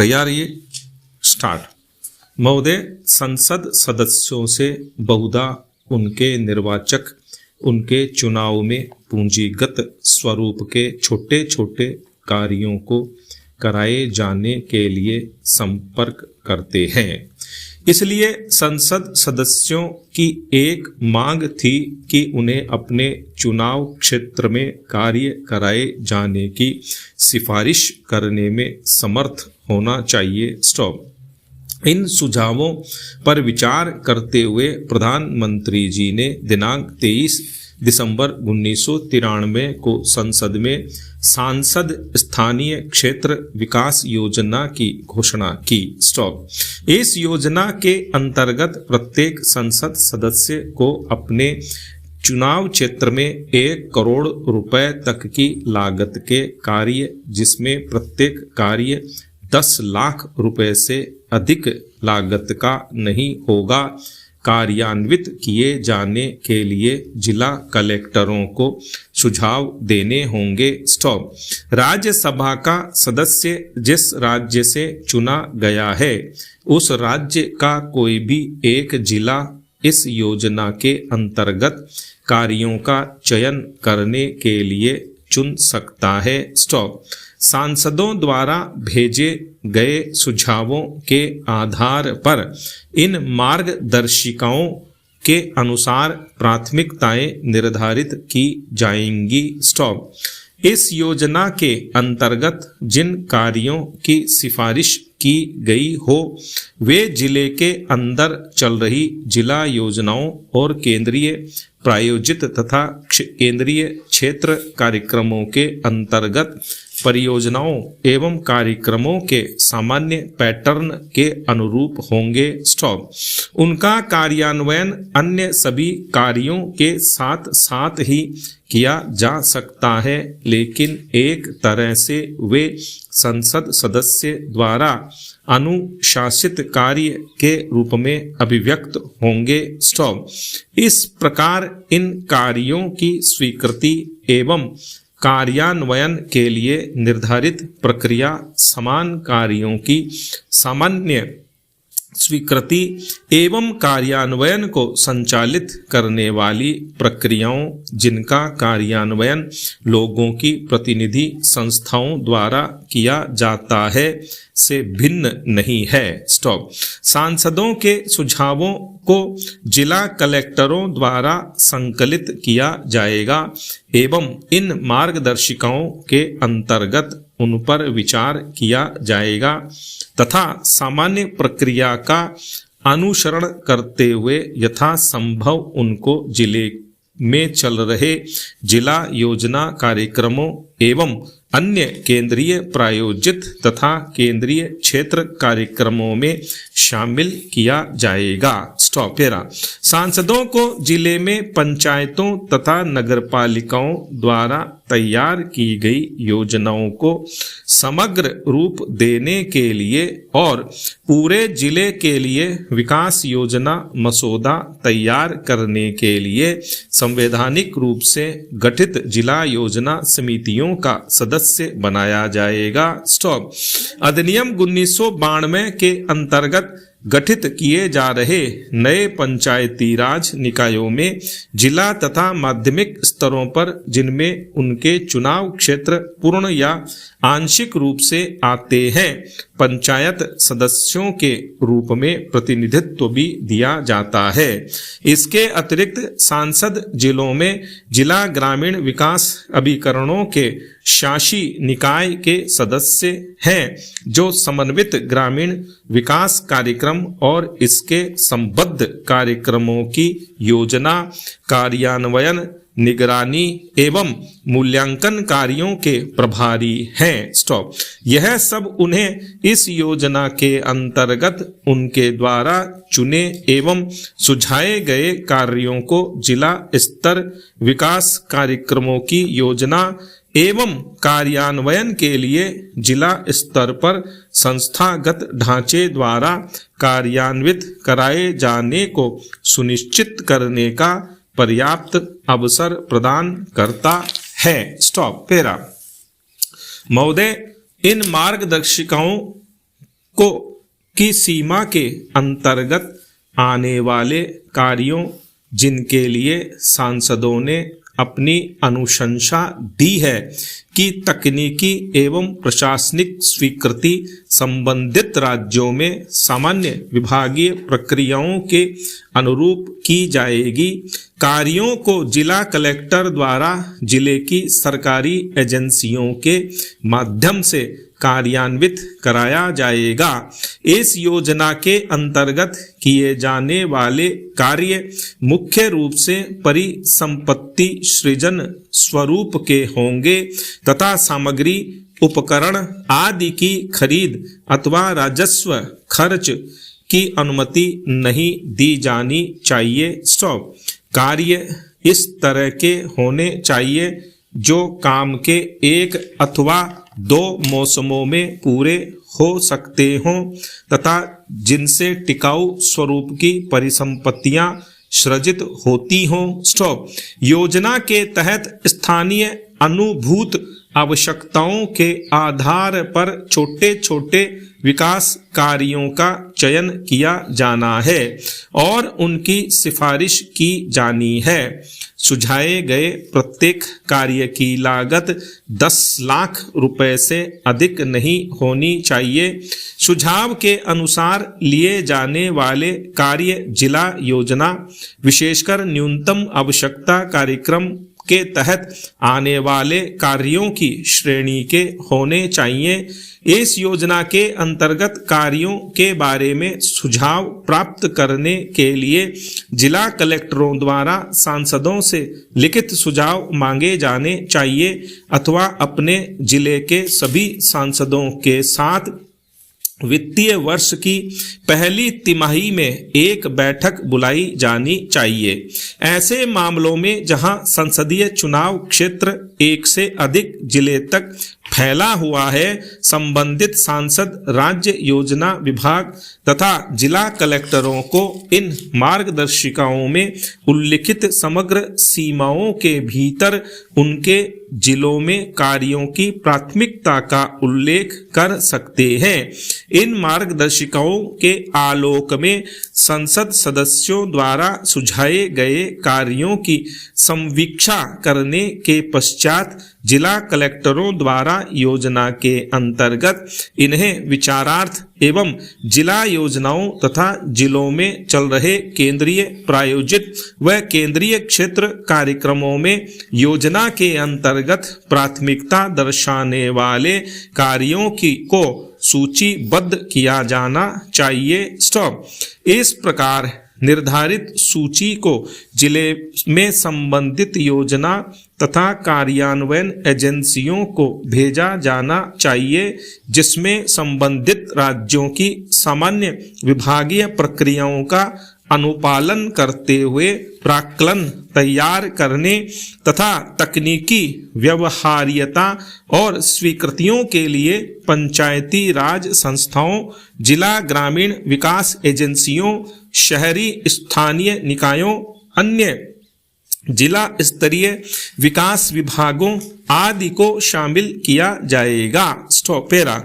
तैयार है? स्टार्ट। महोदय, संसद सदस्यों से बहुधा उनके निर्वाचक उनके चुनाव में पूंजीगत स्वरूप के छोटे छोटे कार्यों को कराए जाने के लिए संपर्क करते हैं। इसलिए संसद सदस्यों की एक मांग थी कि उन्हें अपने चुनाव क्षेत्र में कार्य कराए जाने की सिफारिश करने में समर्थ होना चाहिए। स्टॉप। इन सुझावों पर विचार करते हुए प्रधानमंत्री जी ने दिनांक 23 दिसंबर 1993 को संसद में सांसद स्थानीय क्षेत्र विकास योजना की घोषणा की। स्टॉप। इस योजना के अंतर्गत प्रत्येक संसद सदस्य को अपने चुनाव क्षेत्र में 1 करोड़ रुपए तक की लागत के कार्य, जिसमें प्रत्येक कार्य 10 लाख रुपए से अधिक लागत का नहीं होगा, कार्यान्वित किए जाने के लिए जिला कलेक्टरों को सुझाव देने होंगे। स्टॉप। राज्यसभा का सदस्य जिस राज्य से चुना गया है, उस राज्य का कोई भी एक जिला इस योजना के अंतर्गत कार्यों का चयन करने के लिए चुन सकता है। स्टॉप। सांसदों द्वारा भेजे गए सुझावों के आधार पर इन मार्गदर्शिकाओं के अनुसार प्राथमिकताएं निर्धारित की जाएंगी। स्टॉप। इस योजना के अंतर्गत जिन कार्यों की सिफारिश की गई हो, वे जिले के अंदर चल रही जिला योजनाओं और केंद्रीय प्रायोजित तथा केंद्रीय क्षेत्र कार्यक्रमों के अंतर्गत परियोजनाओं एवं कार्यक्रमों के सामान्य पैटर्न के अनुरूप होंगे। स्टॉप। उनका कार्यान्वयन अन्य सभी कार्यों के साथ साथ ही किया जा सकता है, लेकिन एक तरह से वे संसद सदस्य द्वारा अनुशासित कार्य के रूप में अभिव्यक्त होंगे। स्टॉप। इस प्रकार इन कार्यों की स्वीकृति एवं कार्यान्वयन के लिए निर्धारित प्रक्रिया समान कार्यों की सामान्य स्वीकृति एवं कार्यान्वयन को संचालित करने वाली प्रक्रियाओं, जिनका कार्यान्वयन लोगों की प्रतिनिधि संस्थाओं द्वारा किया जाता है, से भिन्न नहीं है। स्टॉप। सांसदों के सुझावों को जिला कलेक्टरों द्वारा संकलित किया जाएगा एवं इन मार्गदर्शिकाओं के अंतर्गत उन पर विचार किया जाएगा तथा सामान्य प्रक्रिया का अनुसरण करते हुए यथासंभव उनको जिले में चल रहे जिला योजना कार्यक्रमों एवं अन्य केंद्रीय प्रायोजित तथा केंद्रीय क्षेत्र कार्यक्रमों में शामिल किया जाएगा। स्टॉप। सांसदों को जिले में पंचायतों तथा नगरपालिकाओं द्वारा तैयार की गई योजनाओं को समग्र रूप देने के लिए और पूरे जिले के लिए विकास योजना मसौदा तैयार करने के लिए संवैधानिक रूप से गठित जिला योजना समितियों का सदस्य बनाया जाएगा। स्टॉप। अधिनियम 1992 के अंतर्गत गठित किए जा रहे नए पंचायती राज निकायों में जिला तथा माध्यमिक स्तरों पर जिनमें उनके चुनाव क्षेत्र पूर्ण या आंशिक रूप से आते हैं, पंचायत सदस्यों के रूप में प्रतिनिधित्व भी दिया जाता है। इसके अतिरिक्त सांसद जिलों में जिला ग्रामीण विकास अभिकरणों के शासी निकाय के सदस्य हैं, जो समन्वित ग्रामीण विकास कार्यक्रम और इसके संबद्ध कार्यक्रमों की योजना, कार्यान्वयन, निगरानी एवं मूल्यांकन कार्यों के प्रभारी हैं। स्टॉप। यह सब उन्हें इस योजना के अंतर्गत उनके द्वारा चुने एवं सुझाए गए कार्यों को जिला स्तर विकास कार्यक्रमों की योजना एवं कार्यान्वयन के लिए जिला स्तर पर संस्थागत ढांचे द्वारा कार्यान्वित कराए जाने को सुनिश्चित करने का पर्याप्त अवसर प्रदान करता है। स्टॉप। महोदय, इन मार्गदर्शिकाओं को की सीमा के अंतर्गत आने वाले कार्यों जिनके लिए सांसदों ने अपनी अनुशंसा दी है कि तकनीकी एवं प्रशासनिक स्वीकृति संबंधित राज्यों में सामान्य विभागीय प्रक्रियाओं के अनुरूप की जाएगी। कार्यों को जिला कलेक्टर द्वारा जिले की सरकारी एजेंसियों के माध्यम से कार्यान्वित कराया जाएगा। इस योजना के अंतर्गत किए जाने वाले कार्य मुख्य रूप से परिसंपत्ति सृजन स्वरूप के होंगे तथा सामग्री, उपकरण आदि की खरीद अथवा राजस्व खर्च की अनुमति नहीं दी जानी चाहिए। स्टॉप। कार्य इस तरह के होने चाहिए जो काम के एक अथवा 2 मौसमों में पूरे हो सकते हों तथा जिनसे टिकाऊ स्वरूप की परिसंपत्तियां सृजित होती हों। स्टॉप। योजना के तहत स्थानीय अनुभूत आवश्यकताओं के आधार पर छोटे छोटे विकास कार्यों का चयन किया जाना है और उनकी सिफारिश की जानी है। सुझाए गए प्रत्येक कार्य की लागत 10 लाख रुपए से अधिक नहीं होनी चाहिए। सुझाव के अनुसार लिए जाने वाले कार्य जिला योजना विशेषकर न्यूनतम आवश्यकता कार्यक्रम के तहत आने वाले कार्यों की श्रेणी के होने चाहिए। इस योजना के अंतर्गत कार्यों के बारे में सुझाव प्राप्त करने के लिए जिला कलेक्टरों द्वारा सांसदों से लिखित सुझाव मांगे जाने चाहिए अथवा अपने जिले के सभी सांसदों के साथ वित्तीय वर्ष की पहली तिमाही में एक बैठक बुलाई जानी चाहिए। ऐसे मामलों में जहां संसदीय चुनाव क्षेत्र एक से अधिक जिले तक फैला हुआ है, संबंधित सांसद राज्य योजना विभाग तथा जिला कलेक्टरों को इन मार्गदर्शिकाओं में उल्लिखित समग्र सीमाओं के भीतर उनके जिलों में कार्यों की प्राथमिकता का उल्लेख कर सकते हैं। इन मार्गदर्शिकाओं के आलोक में संसद सदस्यों द्वारा सुझाए गए कार्यों की संवीक्षा करने के पश्चात जिला कलेक्टरों द्वारा योजना के अंतर्गत इन्हें विचारार्थ एवं जिला योजनाओं तथा जिलों में चल रहे केंद्रीय प्रायोजित व केंद्रीय क्षेत्र कार्यक्रमों में योजना के अंतर्गत प्राथमिकता दर्शाने वाले कार्यों की को सूचीबद्ध किया जाना चाहिए। स्टॉप। इस प्रकार निर्धारित सूची को जिले में संबंधित योजना तथा कार्यान्वयन एजेंसियों को भेजा जाना चाहिए, जिसमें संबंधित राज्यों की सामान्य विभागीय प्रक्रियाओं का अनुपालन करते हुए प्राक्कलन तैयार करने तथा तकनीकी व्यवहार्यता और स्वीकृतियों के लिए पंचायती राज संस्थाओं, जिला ग्रामीण विकास एजेंसियों, शहरी स्थानीय निकायों, अन्य जिला स्तरीय विकास विभागों आदि को शामिल किया जाएगा। स्टॉपेरा।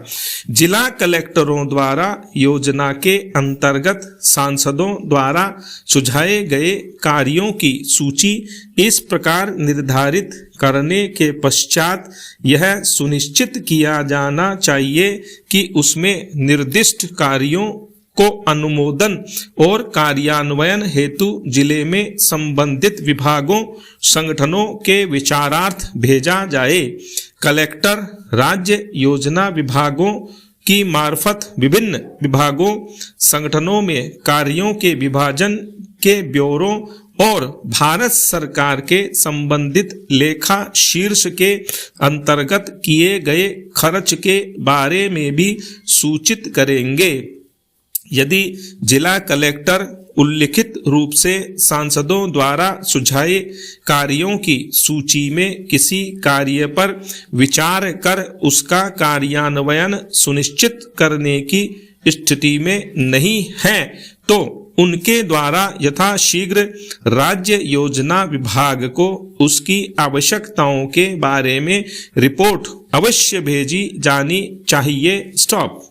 जिला कलेक्टरों द्वारा योजना के अंतर्गत सांसदों द्वारा सुझाए गए कार्यों की सूची इस प्रकार निर्धारित करने के पश्चात यह सुनिश्चित किया जाना चाहिए कि उसमें निर्दिष्ट कार्यों को अनुमोदन और कार्यान्वयन हेतु जिले में संबंधित विभागों संगठनों के विचारार्थ भेजा जाए। कलेक्टर राज्य योजना विभागों की मार्फत विभिन्न विभागों संगठनों में कार्यों के विभाजन के ब्यौरों और भारत सरकार के संबंधित लेखा शीर्ष के अंतर्गत किए गए खर्च के बारे में भी सूचित करेंगे। यदि जिला कलेक्टर उल्लिखित रूप से सांसदों द्वारा सुझाए कार्यों की सूची में किसी कार्य पर विचार कर उसका कार्यान्वयन सुनिश्चित करने की स्थिति में नहीं है, तो उनके द्वारा यथाशीघ्र राज्य योजना विभाग को उसकी आवश्यकताओं के बारे में रिपोर्ट अवश्य भेजी जानी चाहिए। स्टॉप।